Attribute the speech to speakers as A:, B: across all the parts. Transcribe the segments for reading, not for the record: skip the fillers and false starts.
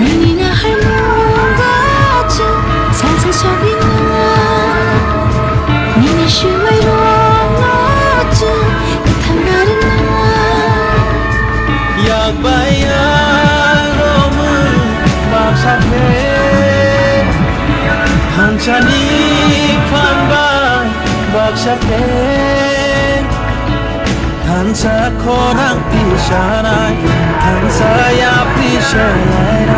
A: 눈이나 할머니같이 살살 속이는 니네 슈웨로 넣었지 이탄 다른
B: 약바야로문 박사패 한찬이 판반 박사패 한사코랑 피샤나 한사야 피샤나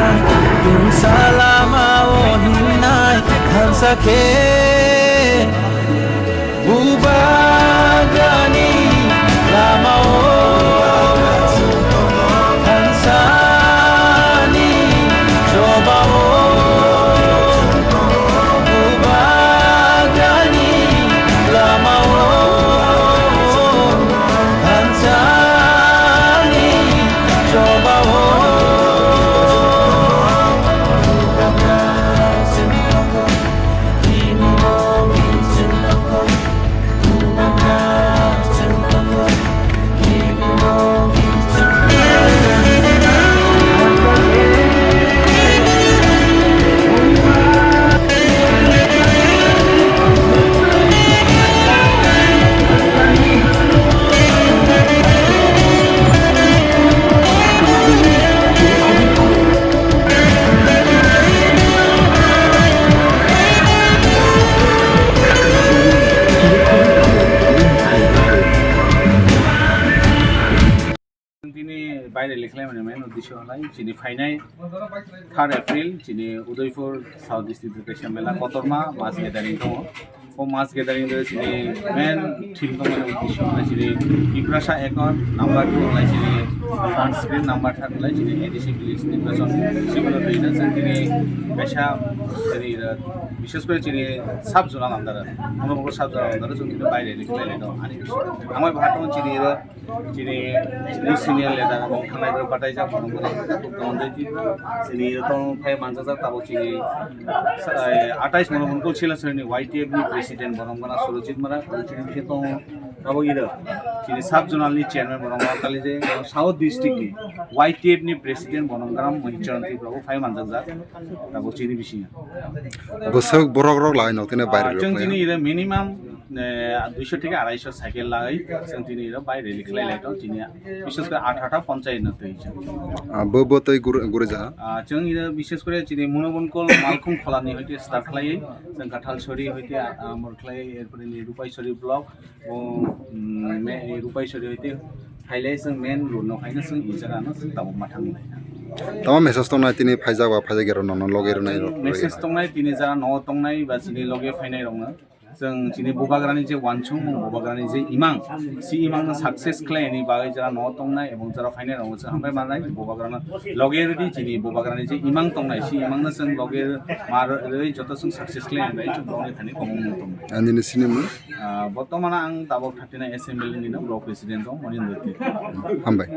B: 용살라마오 hinay 한사케 무바가니 라마오 বাইরে লিখলে মানে মেন উদ্দেশ্য হলাই যিনি ফাইনাই 3 এপ্রিল যিনি উদয়পুর সাউথ ডিস্ট্রিক্ট মেলা কতরমা মাছ গ্যাদারিং দङ ও মাছ গ্যাদারিং দङ যিনি মেন থিম दङ উদ্দেশ্য হলাই যিনি ইপ্রাসা একন নাম্বার হলাই যিনি অন স্ক্রিন নাম্বার থাকলাই যিনি এডিসি পুলিশ নির্বাচন সিগুলো হইনা যিনি পেশা যিনি বিশেষ করে যিনি সাব জোনাল আন্দার মনোবল সাব জোনাল আন্দার যিনি বাইরে লিখলে দङ আনি আমার ভাটো যিনি সিনিয়র লিডার এবং থানায় বাটাই যা বড় বড় তন্দ্রজি যিনি রতন ফাই মানজাজা তাবো যিনি 28 মনোবল ছিল শ্রেণী ওয়াইটিএফ নি প্রেসিডেন্ট বরমগনা সুরজিৎ মারা যিনি বিশেষ তো তাবো যিনি সাব জোনালনি চেয়ারম্যান বরমগনা কালি যে সাউথ ডিস্ট্রিক্ট নি ওয়াইটিএফ নি প্রেসিডেন্ট বরমগরাম মহিচরন্তি প্রভু ফাই মানজাজা তাবো যিনি বিশি
C: বসক বড় লাই নতেনে বাইরে
B: যিনি মিনিমাম 200 থেকে 250 সাইকেল লাগাই তিনি বাইরে লিখলাই লাইট তিনি বিশেষ করে 8টা পঞ্চায়েত নতে
C: ববতই গুরে যা
B: जों বিশেষ করে যিনি মনোবনকল মালখুম খলানি হইতে স্টার্ট খালাই जों কাঠালছড়ি হইতে মরখলাই এরপরে রূপাইছড়ি ব্লক ও রূপাইছড়ি হইতে ফাইলাই जों মেন রোড নখাইনা जों ই জায়গাनो जों তাবো মাথাंनाय
C: तमा मेसेज तंनाय तिनि फाइजाबा फाइजागेर नन लगेर नाय
B: मेसेज तंनाय तिनि जारा न तंनाय बा जिनि लगे फाइनाय रंनो जों जिनि बबाग्रानि जे वानसुं बबाग्रानि जे इमां सि इमां सक्सेस क्लेनि बागै जारा न तंनाय एबं जारा फाइनाय रंनो जों हामबाय मानाय बबाग्रानो लगे रेडि जिनि बबाग्रानि जे इमां तंनाय सि इमांनो जों लगे मारै जत जों सक्सेस क्लेनि बाय जों बंनि थानि कमन तंनाय
C: आंनि सिनेमा
B: बर्तमान आं दाबक 39 एसेम्बली नि ब्लक प्रेसिडेन्ट दं मनिन्द्र हामबाय